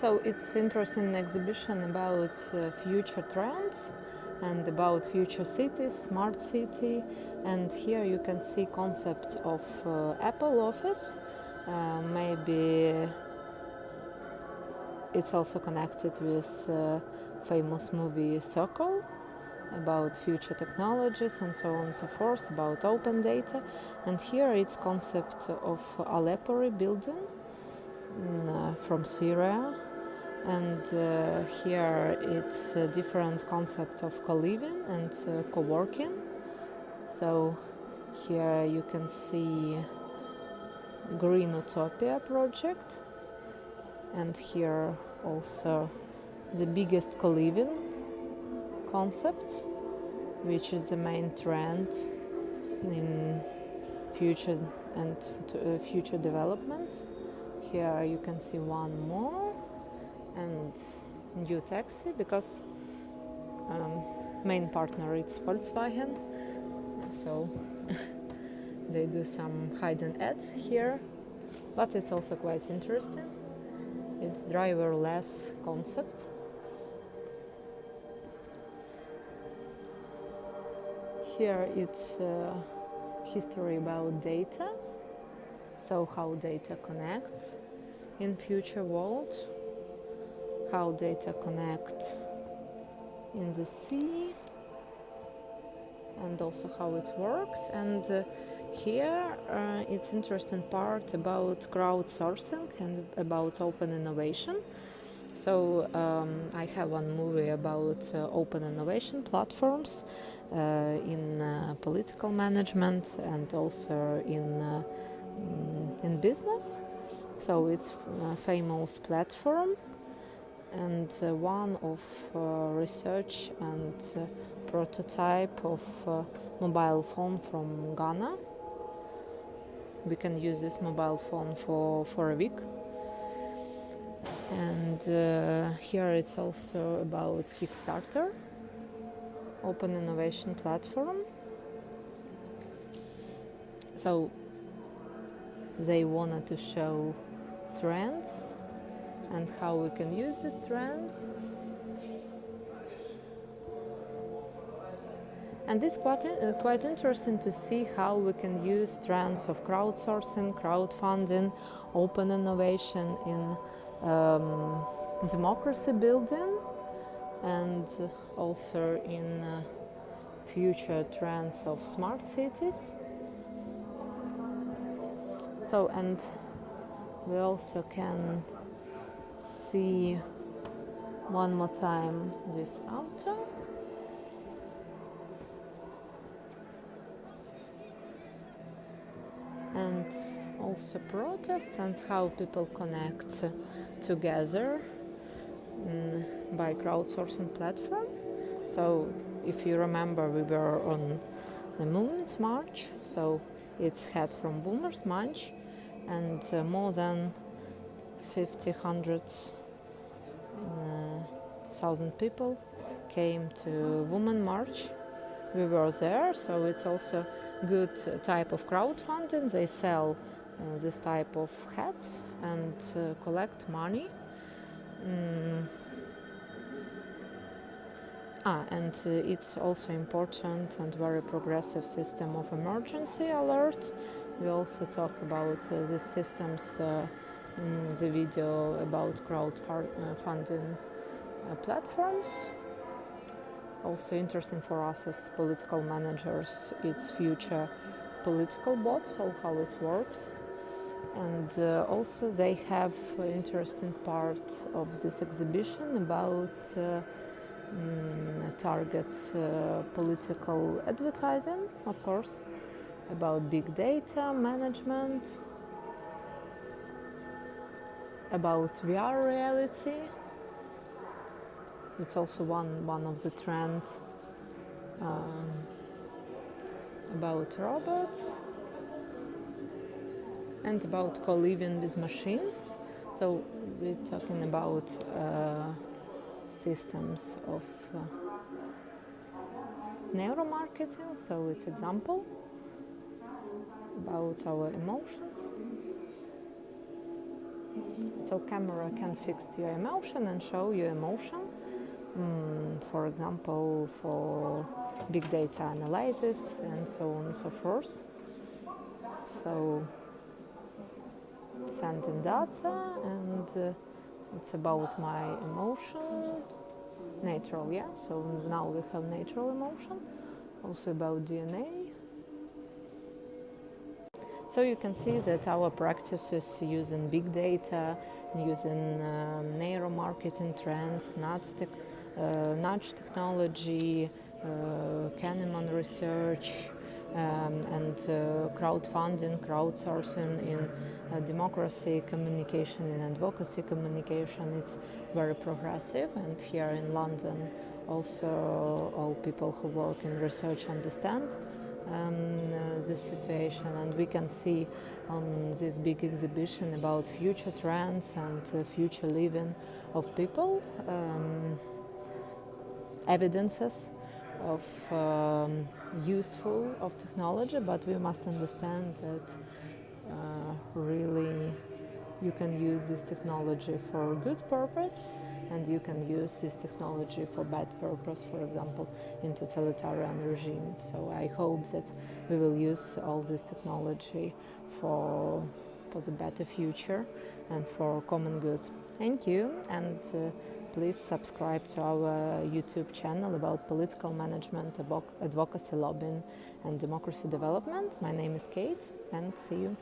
So it's interesting exhibition about future trends and about future cities, smart city, and here you can see concept of Apple office. Maybe it's also connected with famous movie Circle about future technologies and so on and so forth, about open data. And here it's concept of Aleppo building from Syria, and here it's a different concept of co-living and co-working. So here you can see Green Utopia project, and here also the biggest co-living concept, which is the main trend in future and future development. Here you can see one more and new taxi, because main partner is Volkswagen, so they do some hidden ads here, but it's also quite interesting. It's driverless concept. Here it's history about data, so how data connect in future world, how data connect in the sea, and also how it works. And here it's interesting part about crowdsourcing and about open innovation. So I have one movie about open innovation platforms in political management and also in business. So it's a famous platform and one of research and prototype of mobile phone from Ghana. We can use this mobile phone for a week. And here it's also about Kickstarter, open innovation platform. So they wanted to show trends and how we can use these trends. And it's quite interesting to see how we can use trends of crowdsourcing, crowdfunding, open innovation in democracy building, and also in future trends of smart cities. So, and we also can see one more time this auto. And also protests and how people connect together by crowdsourcing platform. So if you remember, we were on the Movement March, so it's had from Women's March, and more than 1,000 people came to Women March. We were there, so it's also good type of crowdfunding. They sell this type of hats and collect money. And it's also important and very progressive system of emergency alert. We also talk about these systems in the video about crowdfunding platforms. Also interesting for us as political managers, it's future political bot, so how it works. And also they have interesting part of this exhibition about targets political advertising, of course, about big data management, about VR reality. It's also one of the trends about robots and about co-living with machines. So we're talking about systems of neuromarketing. So it's example about our emotions. So camera can fix your emotion and show you emotion. For example, for big data analysis and so on and so forth. So sending data, and it's about my emotion, natural, yeah. So now we have natural emotion, also about DNA. So you can see that our practices using big data, using neuromarketing trends, nudge technology, Kahneman research, and crowdfunding, crowdsourcing in democracy communication, in advocacy communication. It's very progressive, and here in London also all people who work in research understand this situation, and we can see on this big exhibition about future trends and future living of people, evidences of useful of technology, but we must understand that really you can use this technology for good purpose, and you can use this technology for bad purpose, for example, in totalitarian regime. So I hope that we will use all this technology for the better future and for common good. Thank you, and please subscribe to our YouTube channel about political management, advocacy, lobbying, and democracy development. My name is Kate, and see you.